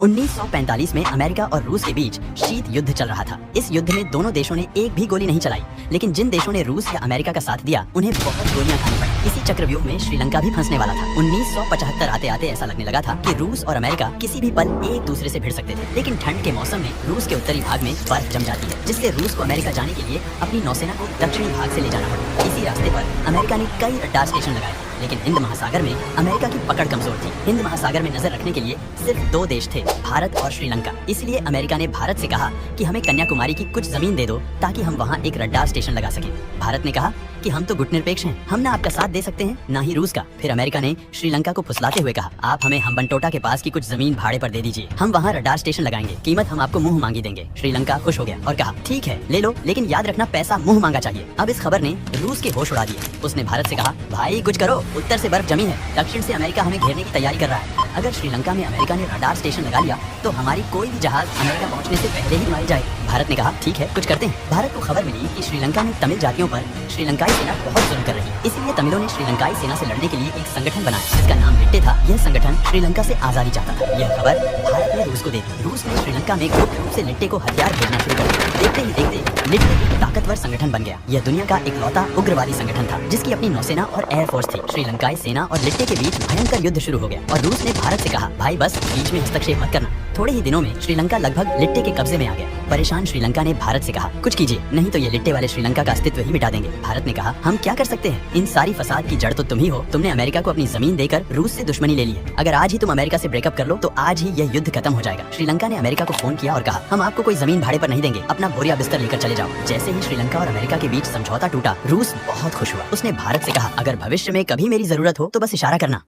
1945 में अमेरिका और रूस के बीच शीत युद्ध चल रहा था। इस युद्ध में दोनों देशों ने एक भी गोली नहीं चलाई, लेकिन जिन देशों ने रूस या अमेरिका का साथ दिया उन्हें बहुत गोलियां खानी पड़ी। इसी चक्रव्यूह में श्रीलंका भी फंसने वाला था। 1975 आते आते ऐसा लगने लगा था कि रूस और अमेरिका किसी भी पल एक दूसरे से भिड़ सकते थे, लेकिन ठंड के मौसम में रूस के उत्तरी भाग में बर्फ जम जाती है, जिससे रूस को अमेरिका जाने के लिए अपनी नौसेना को दक्षिणी भाग से ले जाना पड़ा। इसी रास्ते पर अमेरिका ने कई रडार स्टेशन लगाए, लेकिन हिंद महासागर में अमेरिका की पकड़ कमजोर थी। हिंद महासागर में नजर रखने के लिए सिर्फ दो देश थे, भारत और श्रीलंका। इसलिए अमेरिका ने भारत से कहा कि हमें कन्याकुमारी की कुछ जमीन दे दो ताकि हम वहाँ एक रडार स्टेशन लगा सकें। भारत ने कहा कि हम तो गुटनिरपेक्ष हैं, हम ना आपका साथ दे सकते हैं ना ही रूस का। फिर अमेरिका ने श्रीलंका को फुसलाते हुए कहा, आप हमें हम्बनटोटा के पास की कुछ जमीन भाड़े पर दे दीजिए, हम वहाँ रडार स्टेशन लगाएंगे, कीमत हम आपको मुंह मांगी देंगे। श्रीलंका खुश हो गया और कहा ठीक है ले लो, लेकिन याद रखना पैसा मुंह मांगा चाहिए। अब इस खबर ने रूस के होश उड़ा दिए। उसने भारत से कहा भाई कुछ करो, उत्तर से बर्फ जमी है, दक्षिण से अमेरिका हमें घेरने की तैयारी कर रहा है। अगर श्रीलंका में अमेरिका ने रडार स्टेशन लगा लिया तो हमारी कोई भी जहाज अमेरिका पहुंचने से पहले ही मारी जाए। भारत ने कहा ठीक है कुछ करते हैं। भारत को खबर मिली कि श्रीलंका में तमिल जातियों पर श्रीलंकाई सेना बहुत जुल्म कर रही है, इसलिए तमिलों ने श्रीलंकाई सेना से लड़ने के लिए एक संगठन बनाया जिसका नाम लिट्टे था। यह संगठन श्रीलंका से आजादी चाहता था। यह खबर भारत ने रूस को दे दी। रूस ने श्रीलंका में गुप्त रूप से लिट्टे को हथियार भेजना शुरू कर दिया। देखते ही देखते लिट्टे एक ताकतवर संगठन बन गया। यह दुनिया का इकलौता उग्रवादी संगठन था जिसकी अपनी नौसेना और एयरफोर्स थी। श्रीलंकाई सेना और लिट्टे के बीच भयंकर युद्ध शुरू हो गया और रूस ने भारत से कहा भाई बस बीच में हस्तक्षेप मत करना। थोड़े ही दिनों में श्रीलंका लगभग लिट्टे के कब्जे में आ गया। परेशान श्रीलंका ने भारत से कहा कुछ कीजिए, नहीं तो ये लिट्टे वाले श्रीलंका का अस्तित्व ही मिटा देंगे। भारत ने कहा हम क्या कर सकते हैं, इन सारी फसाद की जड़ तो तुम ही हो। तुमने अमेरिका को अपनी जमीन देकर रूस से दुश्मनी ले ली है। अगर आज ही तुम अमेरिका से ब्रेकअप कर लो तो आज ही यह युद्ध खत्म हो जाएगा। श्रीलंका ने अमेरिका को फोन किया और कहा हम आपको कोई जमीन भाड़े पर नहीं देंगे, अपना बोरिया बिस्तर लेकर चले जाओ। जैसे ही श्रीलंका और अमेरिका के बीच समझौता टूटा, रूस बहुत खुश हुआ। उसने भारत से कहा अगर भविष्य में कभी मेरी जरूरत हो तो बस इशारा करना।